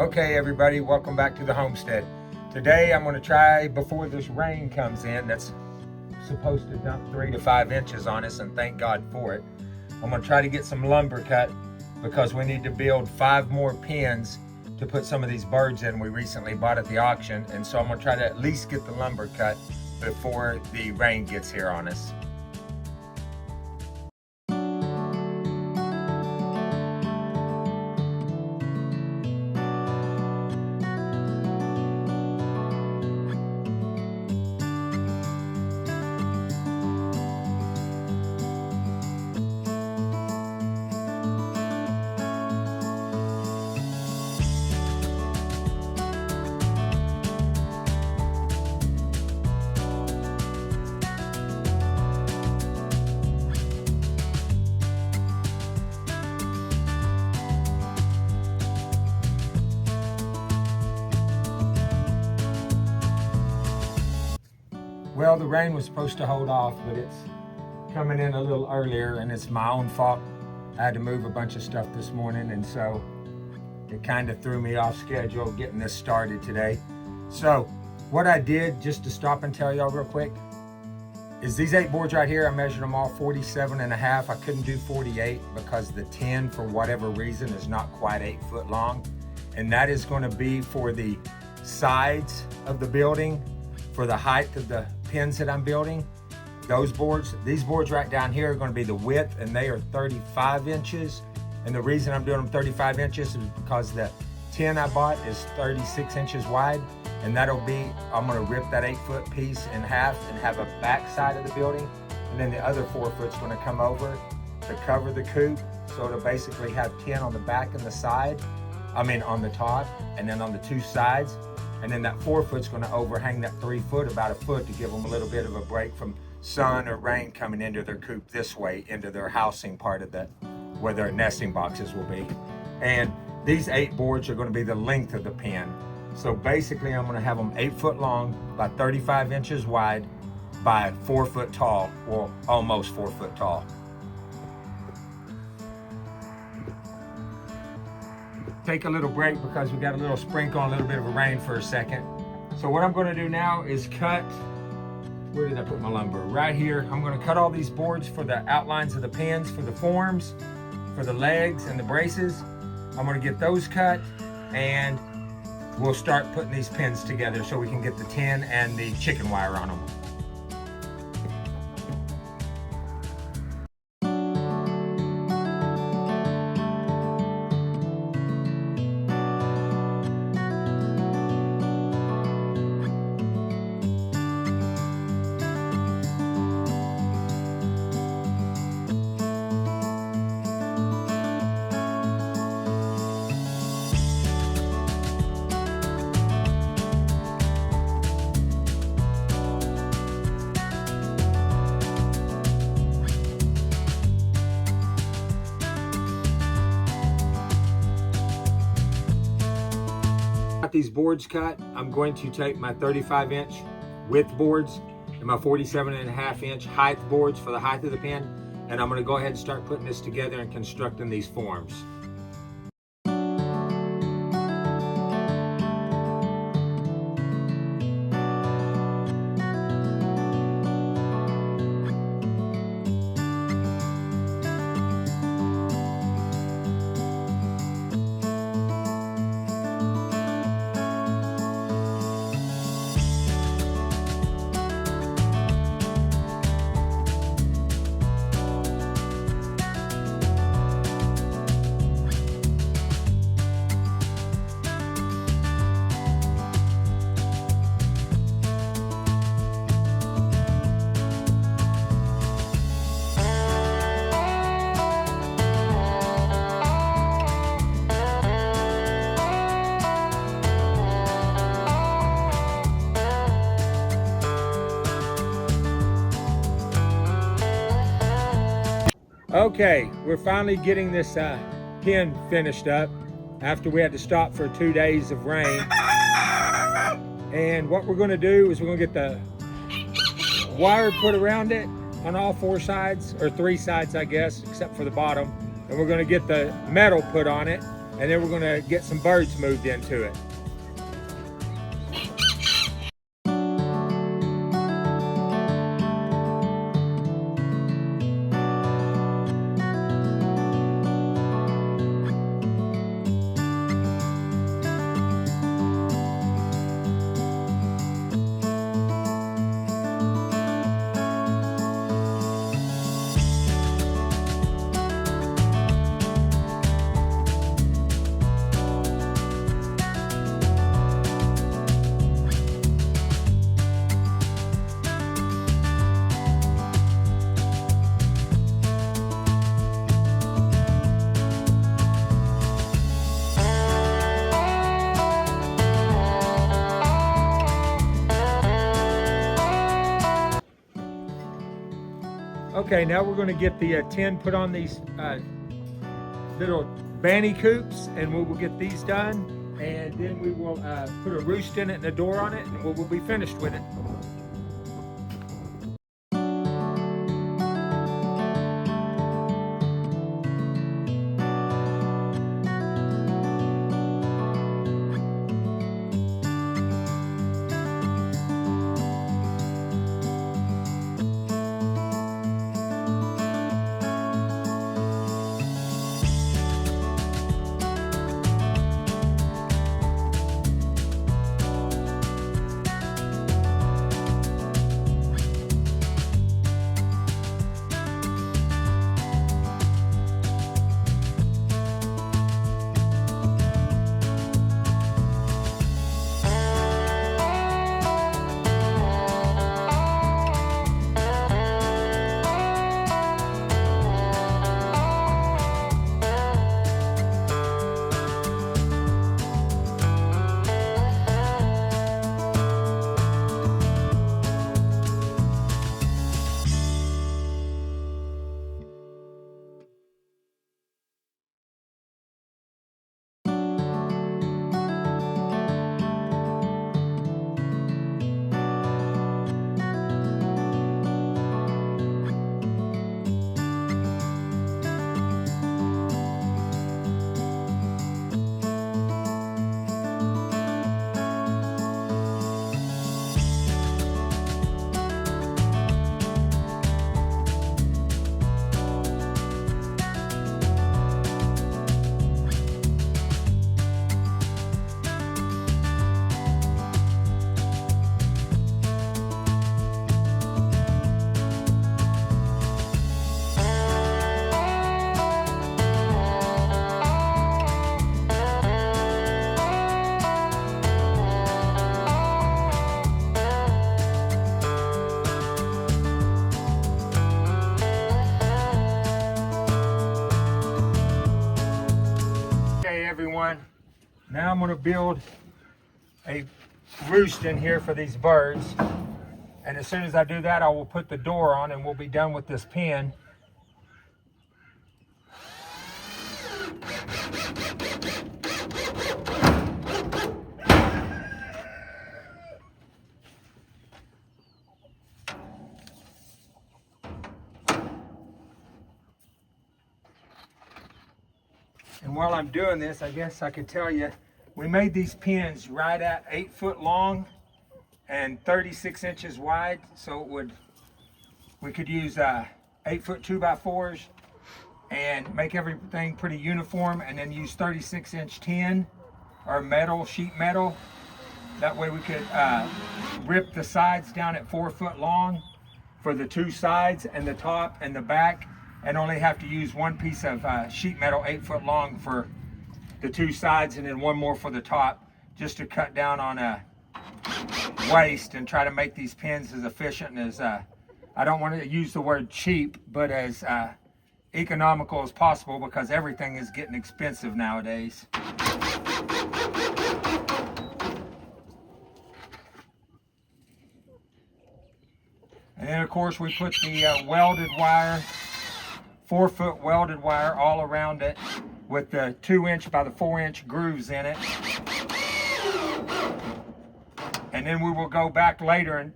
Okay everybody, welcome back to the homestead. Today I'm going to try, before this rain comes in that's supposed to dump 3 to 5 inches on us, and thank God for it, I'm going to try to get some lumber cut because we need to build 5 more pens to put some of these birds in we recently bought at the auction. And so I'm going to try to at least get the lumber cut before the rain gets here on us. Well, the rain was supposed to hold off, but it's coming in a little earlier, and it's my own fault. I had to move a bunch of stuff this morning, and so it kind of threw me off schedule getting this started today. So what I did, just to stop and tell y'all real quick, is these 8 boards right here, I measured them all 47.5. I couldn't do 48 because the 10, for whatever reason, is not quite 8 foot long. And that is going to be for the sides of the building, for the height of the pins that I'm building. Those boards, these boards right down here are going to be the width, and they are 35 inches. And the reason I'm doing them 35 inches is because the 10 I bought is 36 inches wide, and that'll be, I'm going to rip that 8 foot piece in half and have a back side of the building, and then the other 4 foot's going to come over to cover the coop, so it'll basically have 10 on the back and the side, on the top, and then on the 2 sides. And then that 4 foot's going to overhang that 3 foot about a foot to give them a little bit of a break from sun or rain coming into their coop this way, into their housing part of that, where their nesting boxes will be. And these 8 boards are going to be the length of the pen. So basically I'm going to have them 8 foot long by 35 inches wide by 4 foot tall, or almost 4 foot tall. Take a little break because we got a little sprinkle and a little bit of a rain for a second. So what I'm going to do now is cut, where did I put my lumber? Right here. I'm going to cut all these boards for the outlines of the pins, for the forms, for the legs and the braces. I'm going to get those cut, and we'll start putting these pins together so we can get the tin and the chicken wire on them. These boards cut, I'm going to take my 35 inch width boards and my 47.5 inch height boards for the height of the pen, and I'm going to go ahead and start putting this together and constructing these forms. Okay, we're finally getting this pen finished up after we had to stop for 2 days of rain. And what we're going to do is we're going to get the wire put around it on all 4 sides, or 3 sides I guess, except for the bottom. And we're going to get the metal put on it. and then we're gonna get some birds moved into it. Okay, now we're going to get the tin put on these little banny coops, and we will get these done, and then we will put a roost in it and a door on it, and we'll be finished with it. Everyone, now I'm going to build a roost in here for these birds, and as soon as I do that, I will put the door on and we'll be done with this pen. And while I'm doing this, I guess I could tell you, we made these pens right at 8 foot long and 36 inches wide. So we could use 8 foot 2x4s and make everything pretty uniform, and then use 36-inch tin or metal, sheet metal. That way we could rip the sides down at 4 foot long for the two sides and the top and the back, and only have to use one piece of sheet metal 8 foot long for the two sides, and then one more for the top, just to cut down on waste and try to make these pens as efficient and as, I don't want to use the word cheap, but as economical as possible, because everything is getting expensive nowadays. And then of course we put the welded wire, 4 foot welded wire all around it with the 2-inch by the 4-inch grooves in it. And then we will go back later, and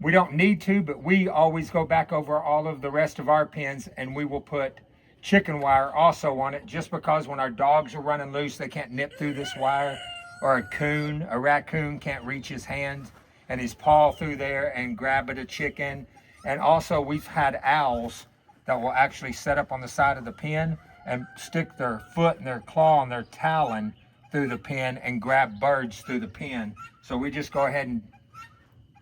we don't need to, but we always go back over all of the rest of our pens, and we will put chicken wire also on it, just because when our dogs are running loose, they can't nip through this wire, or a raccoon can't reach his hand and his paw through there and grab at a chicken. And also we've had owls that will actually set up on the side of the pen and stick their foot and their claw and their talon through the pen and grab birds through the pen. So we just go ahead and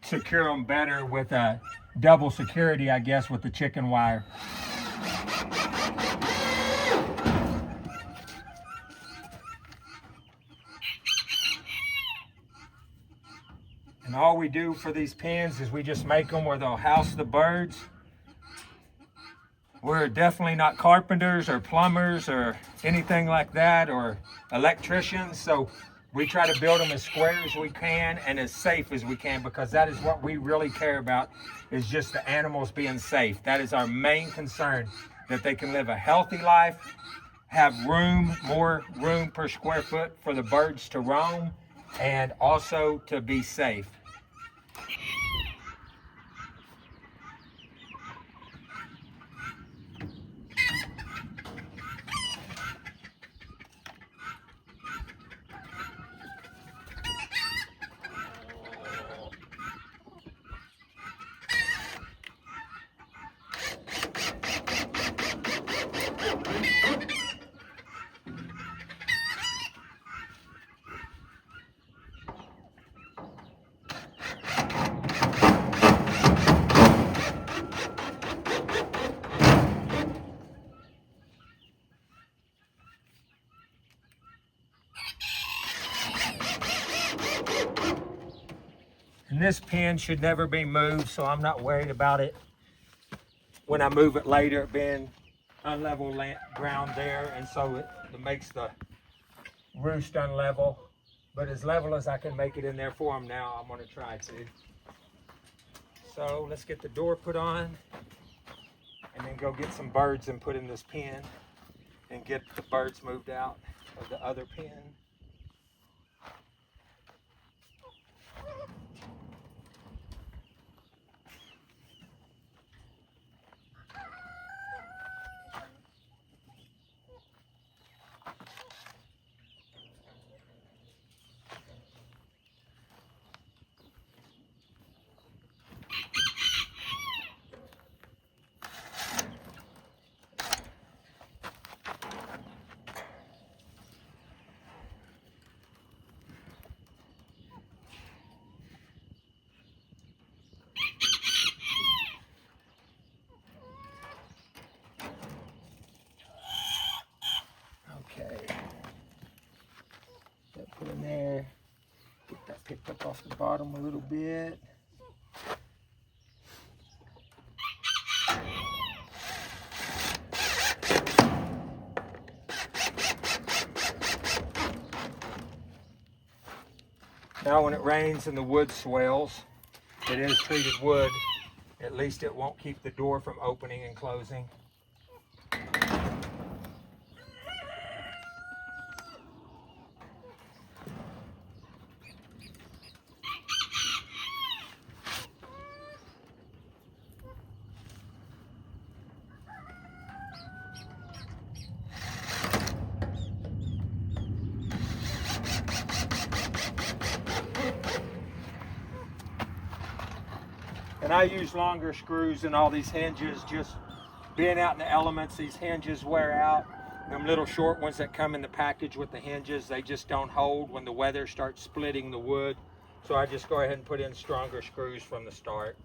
secure them better with a double security, I guess, with the chicken wire. And all we do for these pens is we just make them where they'll house the birds. We're definitely not carpenters or plumbers or anything like that, or electricians. So we try to build them as square as we can and as safe as we can, because that is what we really care about, is just the animals being safe. That is our main concern, that they can live a healthy life, have more room per square foot for the birds to roam, and also to be safe. And this pen should never be moved, so I'm not worried about it when I move it later being unlevel ground there, and so it makes the roost unlevel. But as level as I can make it in there for them now, I'm going to try to. So let's get the door put on and then go get some birds and put in this pen and get the birds moved out of the other pen. Put in there, get that picked up off the bottom a little bit. Now when it rains and the wood swells, it is treated wood, at least it won't keep the door from opening and closing. And I use longer screws than all these hinges. Just being out in the elements, these hinges wear out. Them little short ones that come in the package with the hinges, they just don't hold when the weather starts splitting the wood. So I just go ahead and put in stronger screws from the start.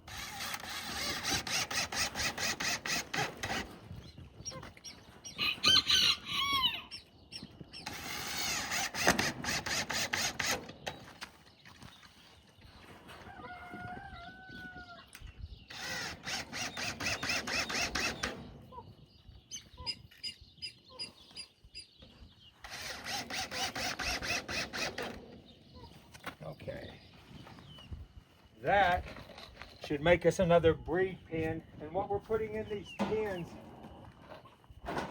Okay, that should make us another breed pen. And what we're putting in these pens,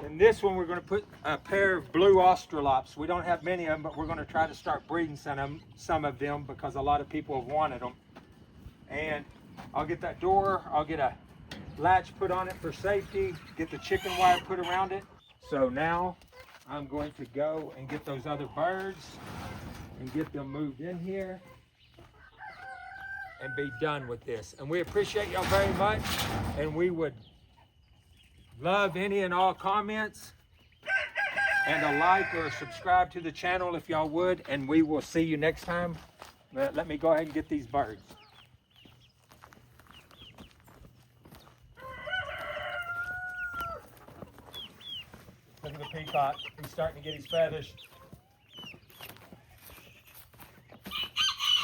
in this one we're going to put a pair of blue Australops. We don't have many of them, but we're going to try to start breeding some of them because a lot of people have wanted them. And I'll get that door, I'll get a latch put on it for safety, get the chicken wire put around it, So now I'm going to go and get those other birds and get them moved in here and be done with this. And we appreciate y'all very much, and we would love any and all comments and a like or a subscribe to the channel if y'all would, and we will see you next time. Let me go ahead and get these birds. Look at the peacock. He's starting to get his feathers.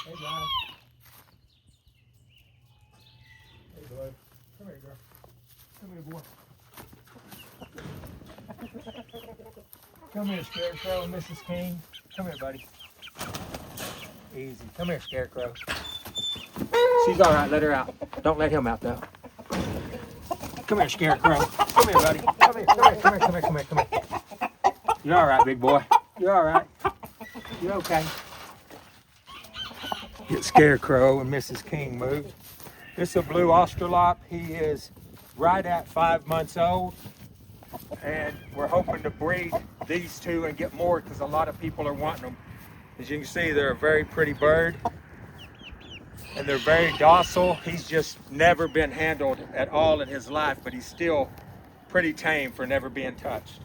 Hey, guys. Hey, boy. Come here, girl. Come here, boy. Come here, Scarecrow, Mrs. King. Come here, buddy. Easy. Come here, Scarecrow. She's all right. Let her out. Don't let him out, though. Come here, Scarecrow. Come here, buddy. Come here, come here, come here, come here, come here, come here. You're all right, big boy. You're all right. You're okay. Get Scarecrow and Mrs. King moved. This is a blue Australorp. He is right at 5 months old. And we're hoping to breed these two and get more because a lot of people are wanting them. As you can see, they're a very pretty bird and they're very docile. He's just never been handled at all in his life, but he's still pretty tame for never being touched.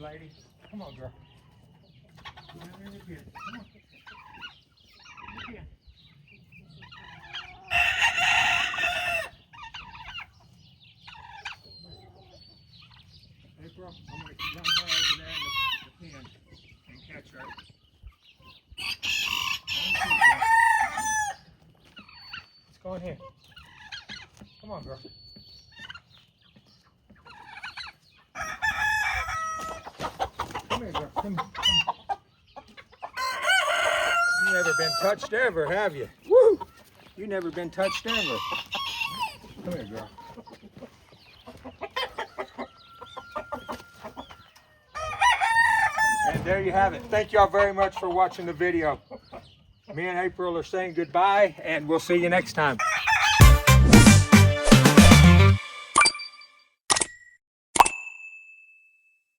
Lady. Come on, girl. Come on. Come on. April, I'm going to run her over there in the pen and catch her. Let's go in here. Come on, girl. Come here, girl. Come here. You've never been touched ever, have you? Woo! You've never been touched ever. Come here, girl. And there you have it. Thank y'all very much for watching the video. Me and April are saying goodbye, and we'll see you next time.